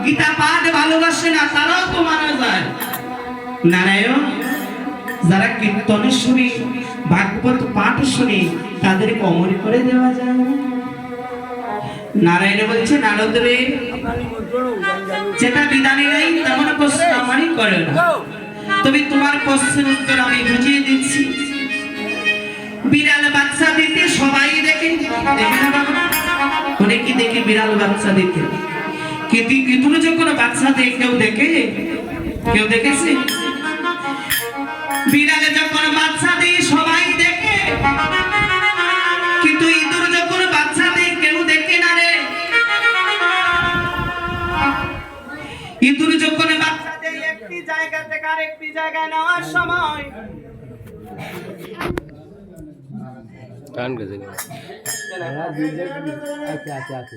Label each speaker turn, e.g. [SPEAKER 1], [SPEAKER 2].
[SPEAKER 1] গীতা পাঠ ভালোবাসে না তারাও তো মারা যায়। নারায়ণ যারা কীর্তনে শুনি ভাগবত পাঠ শুনি তাদের অমর করে দেওয়া যায় না। নারায়ণ বলছে নারদ রে যেটা বিধানে নাই তেমন প্রশ্ন আমারই করে না, তবে তোমার প্রশ্নের উত্তর আমি বুঝিয়ে দিচ্ছি। বিড়াল বাচ্চা দিতে সবাই দেখে, দেখে না বাবা? অনেকে দেখে বিড়াল বাচ্চা দিতে, কিন্তু ইঁদুর যখন বাচ্চা দেয় কেউ দেখে? কেউ দেখেছে? বিড়ালে যখন বাচ্চা দেয় সবাই দেখে, কিন্তু ইঁদুর যখন বাচ্চা দেয় কেউ দেখে না রে। ইঁদুর যখন বাচ্চা দেয় একটি জায়গা থেকে আরেকটি জায়গায় নেওয়ার সময়
[SPEAKER 2] আচ্ছা আচ্ছা আচ্ছা